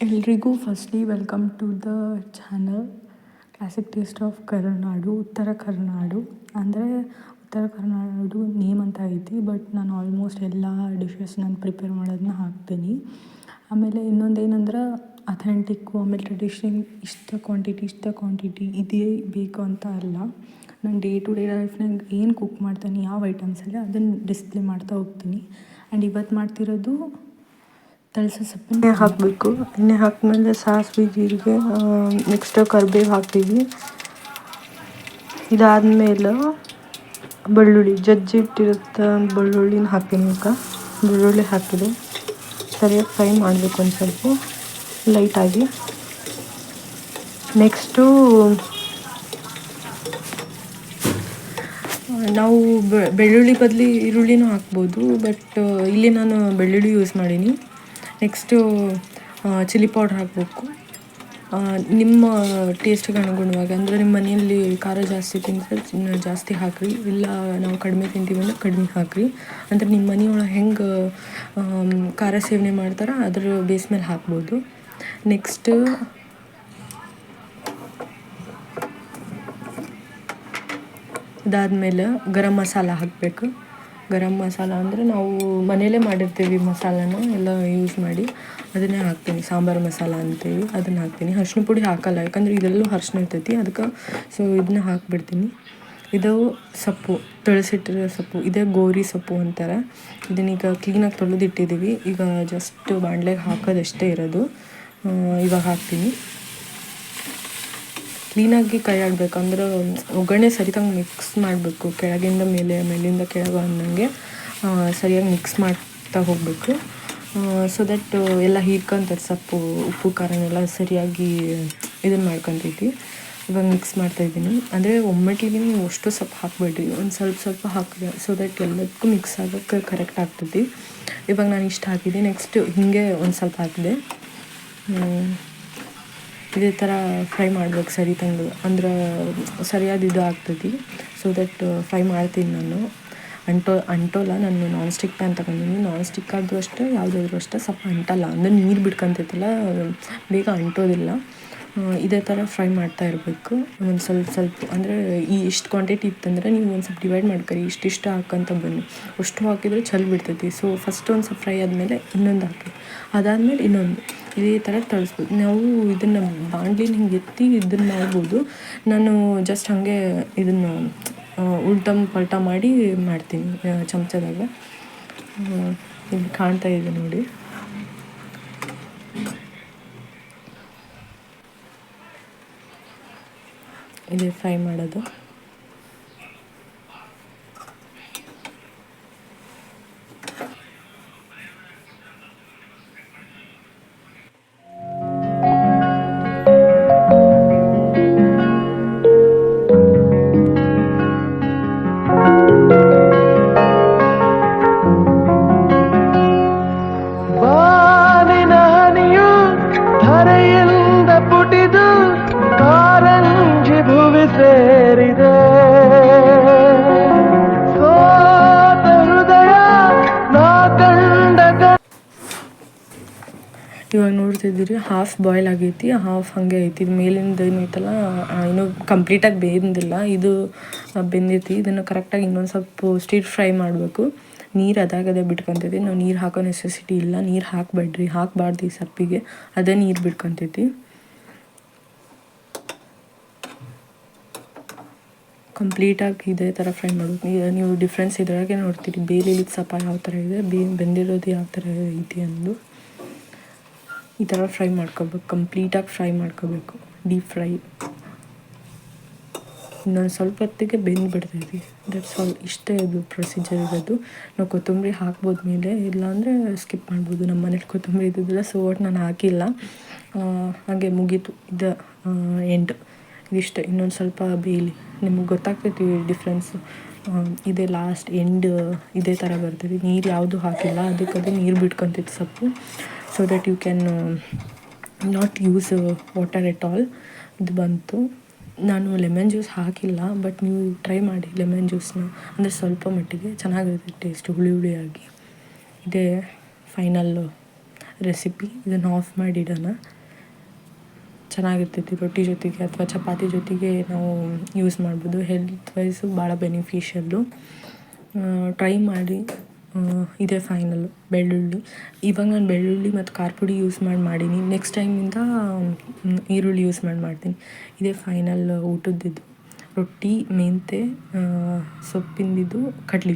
ಎಲ್ರಿಗೂ firstly welcome to the channel classic taste of Karunadu. ಉತ್ತರ ಕರುನಾಡು ಅಂದರೆ ಉತ್ತರ ಕರುನಾಡು ನೇಮ್ ಅಂತ ಐತಿ, ಬಟ್ ನಾನು ಆಲ್ಮೋಸ್ಟ್ ಎಲ್ಲ ಡಿಶಸ್ ನಾನು ಪ್ರಿಪೇರ್ ಮಾಡೋದನ್ನ ಹಾಕ್ತೀನಿ. ಆಮೇಲೆ ಇನ್ನೊಂದು ಏನಂದ್ರೆ ಅಥೆಂಟಿಕ್ಕು, ಆಮೇಲೆ ಟ್ರೆಡಿಷ್ನಲ್ ಇಷ್ಟ ಕ್ವಾಂಟಿಟಿ ಇದೇ ಬೇಕು ಅಂತ ಅಲ್ಲ. ನಾನು ಡೇ ಟು ಡೇ ಲೈಫ್ನಾಗ ಏನು ಕುಕ್ ಮಾಡ್ತೀನಿ, ಯಾವ ಐಟಮ್ಸಲ್ಲಿ ಅದನ್ನು ಡಿಸ್ಪ್ಲೇ ಮಾಡ್ತಾ ಹೋಗ್ತೀನಿ. ಆ್ಯಂಡ್ ಇವತ್ತು ಮಾಡ್ತಿರೋದು ತಳಸ ಸೊಪ್ಪು. ಎಣ್ಣೆ ಹಾಕಬೇಕು. ಎಣ್ಣೆ ಹಾಕಿದ್ಮೇಲೆ ಸಾಸಿವೆ, ಜೀರಿಗೆ, ನೆಕ್ಸ್ಟ್ ಕರಿಬೇವು ಹಾಕ್ತೀವಿ. ಇದಾದಮೇಲೆ ಬೆಳ್ಳುಳ್ಳಿ ಜಜ್ಜಿಟ್ಟಿರುತ್ತೆ, ಬೆಳ್ಳುಳ್ಳಿನ ಹಾಕ್ತೀನಿ. ಬೆಳ್ಳುಳ್ಳಿ ಹಾಕಿದೆ ಸರಿಯಾಗಿ ಫ್ರೈ ಮಾಡಬೇಕು ಒಂದು ಸ್ವಲ್ಪ ಲೈಟಾಗಿ. ನೆಕ್ಸ್ಟು ನಾವು ಬೆಳ್ಳುಳ್ಳಿ ಬದಲು ಈರುಳ್ಳಿನೂ ಹಾಕ್ಬೋದು, ಬಟ್ ಇಲ್ಲಿ ನಾನು ಬೆಳ್ಳುಳ್ಳಿ ಯೂಸ್ ಮಾಡೀನಿ. ನೆಕ್ಸ್ಟು ಚಿಲ್ಲಿ ಪೌಡ್ರ್ ಹಾಕಬೇಕು ನಿಮ್ಮ ಟೇಸ್ಟಿಗೆ ಅನುಗುಣವಾಗಿ. ಅಂದರೆ ನಿಮ್ಮ ಮನೆಯಲ್ಲಿ ಖಾರ ಜಾಸ್ತಿ ತಿಂದರೆ ಜಾಸ್ತಿ ಹಾಕಿರಿ, ಇಲ್ಲ ನಾವು ಕಡಿಮೆ ತಿಂತೀವಿ ಅಂದರೆ ಕಡಿಮೆ ಹಾಕಿರಿ. ಅಂದರೆ ನಿಮ್ಮ ಮನೆಯೊಳಗೆ ಹೆಂಗೆ ಖಾರ ಸೇವನೆ ಮಾಡ್ತಾರೆ ಅದ್ರ ಬೇಸ್ ಮೇಲೆ ಹಾಕ್ಬೋದು. ನೆಕ್ಸ್ಟ್ ಇದಾದಮೇಲೆ ಗರಂ ಮಸಾಲ ಹಾಕಬೇಕು. ಗರಂ ಮಸಾಲ ಅಂದರೆ ನಾವು ಮನೆಯಲ್ಲೇ ಮಾಡಿರ್ತೀವಿ ಮಸಾಲನ ಎಲ್ಲ ಯೂಸ್ ಮಾಡಿ, ಅದನ್ನೇ ಹಾಕ್ತೀನಿ. ಸಾಂಬಾರು ಮಸಾಲ ಅಂತೀವಿ, ಅದನ್ನು ಹಾಕ್ತೀನಿ. ಅರಿಶಿನ ಪುಡಿ ಹಾಕಲ್ಲ, ಯಾಕಂದರೆ ಇದೆಲ್ಲೂ ಅರಿಶಿನ ಇರ್ತೈತಿ, ಅದಕ್ಕೆ ಸೊ ಇದನ್ನ ಹಾಕಿಬಿಡ್ತೀನಿ. ಇದು ಸೊಪ್ಪು, ತೊಳೆಸಿಟ್ಟಿರೋ ಸೊಪ್ಪು, ಇದೇ ಗೋರಿ ಸೊಪ್ಪು ಅಂತಾರೆ. ಇದನ್ನೀಗ ಕ್ಲೀನಾಗಿ ತೊಳೆದಿಟ್ಟಿದ್ದೀವಿ. ಈಗ ಜಸ್ಟ್ ಬಾಣಲೆಗೆ ಹಾಕೋದಷ್ಟೇ ಇರೋದು. ಇವಾಗ ಹಾಕ್ತೀನಿ. ಕ್ಲೀನಾಗಿ ಕೈ ಆಡಬೇಕು, ಅಂದ್ರೆ ಒಗ್ಗರಣೆ ಸರಿಯಾಗಿ ಮಿಕ್ಸ್ ಮಾಡಬೇಕು. ಕೆಳಗಿಂದ ಮೇಲೆ, ಮೇಲಿಂದ ಕೆಳಗೆ ಅನ್ನಂಗೆ ಸರಿಯಾಗಿ ಮಿಕ್ಸ್ ಮಾಡ್ತಾ ಹೋಗಬೇಕು. ಸೊ ದಟ್ ಎಲ್ಲ ಹೀರ್ಕೊಂತಾರೆ ಸೊಪ್ಪು, ಉಪ್ಪು ಖಾರನೆಲ್ಲ ಸರಿಯಾಗಿ ಇದನ್ನು ಮಾಡ್ಕೊತೈತಿ. ಇವಾಗ ಮಿಕ್ಸ್ ಮಾಡ್ತಾಯಿದ್ದೀನಿ. ಅಂದರೆ ಒಮ್ಮೆಟ್ಲಿಗೆ ನೀವು ಅಷ್ಟು ಸೊಪ್ಪು ಹಾಕಬೇಡ್ರಿ, ಒಂದು ಸ್ವಲ್ಪ ಹಾಕಿದೆ, ಸೊ ದಟ್ ಎಲ್ಲದಕ್ಕೂ ಮಿಕ್ಸ್ ಆಗೋಕ್ಕೆ ಕರೆಕ್ಟ್ ಆಗ್ತೈತಿ. ಇವಾಗ ನಾನು ಇಷ್ಟು ಹಾಕಿದೆ. ನೆಕ್ಸ್ಟ್ ಹೀಗೆ ಒಂದು ಸ್ವಲ್ಪ ಹಾಕಿದೆ. ಇದೇ ಥರ ಫ್ರೈ ಮಾಡ್ಬೇಕು ಸರಿ ತಂದು, ಅಂದ್ರೆ ಸರಿಯಾದ ಇದು ಆಗ್ತೈತಿ. ಸೊ ದಟ್ ಫ್ರೈ ಮಾಡ್ತೀನಿ ನಾನು. ಅಂಟೋಲ್ಲ. ನಾನು ನಾನ್ ಸ್ಟಿಕ್ ಪ್ಯಾನ್ ತಗೊಂಡಿನಿ. ನಾನ್ ಸ್ಟಿಕ್ ಆದರೂ ಅಷ್ಟೇ, ಯಾವುದಾದ್ರೂ ಅಷ್ಟೇ ಸ್ವಲ್ಪ ಅಂಟಲ್ಲ, ಅಂದರೆ ನೀರು ಬಿಡ್ಕೊತೈತಲ್ಲ, ಬೇಗ ಅಂಟೋದಿಲ್ಲ. ಇದೇ ಥರ ಫ್ರೈ ಮಾಡ್ತಾ ಇರಬೇಕು. ಒಂದು ಸ್ವಲ್ಪ ಅಂದರೆ ಇಷ್ಟು ಕ್ವಾಂಟಿಟಿ ಇತ್ತಂದರೆ ನೀವು ಒಂದು ಸ್ವಲ್ಪ ಡಿವೈಡ್ ಮಾಡ್ಕೊರಿ, ಇಷ್ಟು ಹಾಕಂತ ಬನ್ನಿ. ಅಷ್ಟು ಹಾಕಿದರೆ ಚಲ್ ಬಿಡ್ತೈತಿ. ಸೊ ಫಸ್ಟ್ ಒಂದು ಸ್ವಲ್ಪ ಫ್ರೈ ಆದಮೇಲೆ ಇನ್ನೊಂದು ಹಾಕಿ, ಅದಾದಮೇಲೆ ಇನ್ನೊಂದು, ಇದೇ ಥರ ತಳಿಸ್ಬೋದು. ನಾವು ಇದನ್ನು ಬಾಣಲಿನ ಹಿಂಗೆ ಎತ್ತಿ ಇದನ್ನು ಮಾಡ್ಬೋದು. ನಾನು ಜಸ್ಟ್ ಹಾಗೆ ಇದನ್ನು ಪಲ್ಟ ಮಾಡಿ ಮಾಡ್ತೀನಿ ಚಮಚದಾಗ. ಇಲ್ಲಿ ಕಾಣ್ತಾ ಇದೆ ನೋಡಿ. ಇದೇ ಫ್ರೈ ಮಾಡೋದು. ಇವಾಗ ನೋಡ್ತಿದ್ದೀರಿ, ಹಾಫ್ ಬಾಯ್ಲ್ ಆಗೈತಿ, ಹಾಫ್ ಹಾಗೆ ಐತಿ. ಇದು ಮೇಲಿಂದ ಏನೈತಲ್ಲ ಇನ್ನೂ ಕಂಪ್ಲೀಟಾಗಿ ಬೇಯ್ದಿಲ್ಲ, ಇದು ಬೆಂದೈತಿ. ಇದನ್ನು ಕರೆಕ್ಟಾಗಿ ಇನ್ನೊಂದು ಸ್ವಲ್ಪ ಸ್ಟಿರ್ ಫ್ರೈ ಮಾಡಬೇಕು. ನೀರು ಅದಾಗದೇ ಬಿಟ್ಕೊತೈತಿ. ನಾವು ನೀರು ಹಾಕೋ ನೆಸೆಸಿಟಿ ಇಲ್ಲ, ನೀರು ಹಾಕಬಾರ್ದು ಈ ಸೊಪ್ಪಿಗೆ, ಅದೇ ನೀರು ಬಿಟ್ಕೊತೈತಿ. ಕಂಪ್ಲೀಟಾಗಿ ಇದೇ ಥರ ಫ್ರೈ ಮಾಡಬೇಕು. ಈಗ ನೀವು ಡಿಫ್ರೆನ್ಸ್ ಇದ್ರಾಗೆ ನೋಡ್ತೀರಿ, ಬೇಲಿಲಿದ್ದ ಸೊಪ್ಪು ಯಾವ ಥರ ಇದೆ, ಬೆಂದಿರೋದು ಯಾವ ಥರ ಐತಿ ಅಂದು. ಈ ಥರ ಫ್ರೈ ಮಾಡ್ಕೋಬೇಕು, ಕಂಪ್ಲೀಟಾಗಿ ಫ್ರೈ ಮಾಡ್ಕೋಬೇಕು, ಡೀಪ್ ಫ್ರೈ. ಇನ್ನೊಂದು ಸ್ವಲ್ಪ ಹೊತ್ತಿಗೆ ಬೆಂದು ಬಿಡ್ತೈತಿ. That's all. ಇಷ್ಟೇ ಇದು ಪ್ರೊಸೀಜರ್ ಇರೋದು. ನಾವು ಕೊತ್ತಂಬರಿ ಹಾಕ್ಬೋದು ಮೇಲೆ, ಇಲ್ಲಾಂದರೆ ಸ್ಕಿಪ್ ಮಾಡ್ಬೋದು. ನಮ್ಮ ಮನೇಲಿ ಕೊತ್ತಂಬರಿ ಇದ್ದಿದ್ದಿಲ್ಲ, ಸೊ ಒಟ್ಟು ನಾನು ಹಾಕಿಲ್ಲ. ಹಾಗೆ ಮುಗೀತು. ಇದು ಎಂಡ್. ಇದಿಷ್ಟು. ಇನ್ನೊಂದು ಸ್ವಲ್ಪ ಬೇಯಲಿ, ನಿಮಗೆ ಗೊತ್ತಾಗ್ತೈತಿ ಡಿಫ್ರೆನ್ಸು. ಇದೇ ಲಾಸ್ಟ್ ಎಂಡ್ ಇದೇ ಥರ ಬರ್ತೈತಿ. ನೀರು ಯಾವುದು ಹಾಕಿಲ್ಲ, ಅದಕ್ಕೆ ನೀರು ಬಿಟ್ಕೊತೈತಿ ಸೊಪ್ಪು. So that you can not use water at all. ಇದು ಬಂತು. ನಾನು ಲೆಮನ್ ಜ್ಯೂಸ್ ಹಾಕಿಲ್ಲ, ಬಟ್ ನೀವು ಟ್ರೈ ಮಾಡಿ ಲೆಮನ್ ಜ್ಯೂಸನ್ನ, ಅಂದರೆ ಸ್ವಲ್ಪ ಮಟ್ಟಿಗೆ ಚೆನ್ನಾಗಿರುತ್ತೆ ಟೇಸ್ಟ್, ಹುಳಿ ಹುಳಿಯಾಗಿ. ಇದೇ ಫೈನಲ್ಲು ರೆಸಿಪಿ. ಇದನ್ನು ಆಫ್ ಮಾಡಿ ಇಡೋಣ. ಚೆನ್ನಾಗಿರ್ತೈತಿ ರೊಟ್ಟಿ ಜೊತೆಗೆ ಅಥವಾ ಚಪಾತಿ ಜೊತೆಗೆ ನಾವು ಯೂಸ್ ಮಾಡ್ಬೋದು. ಹೆಲ್ತ್ ವೈಸು ಭಾಳ ಬೆನಿಫಿಷಿಯಲ್ಲು. ಟ್ರೈ ಮಾಡಿ. ಇದೇ ಫೈನಲ್ಲು ಬೆಳ್ಳುಳ್ಳಿ. ಇವಾಗ ನಾನು ಬೆಳ್ಳುಳ್ಳಿ ಮತ್ತು ಖಾರ ಪುಡಿ ಯೂಸ್ ಮಾಡೀನಿ. ನೆಕ್ಸ್ಟ್ ಟೈಮಿಂದ ಈರುಳ್ಳಿ ಯೂಸ್ ಮಾಡ್ತೀನಿ. ಇದೇ ಫೈನಲ್ ಊಟದ್ದಿದ್ದು. ರೊಟ್ಟಿ, ಮೆಂತೆ, ಸೊಪ್ಪಿಂದಿದ್ದು ಕಡ್ಲಿ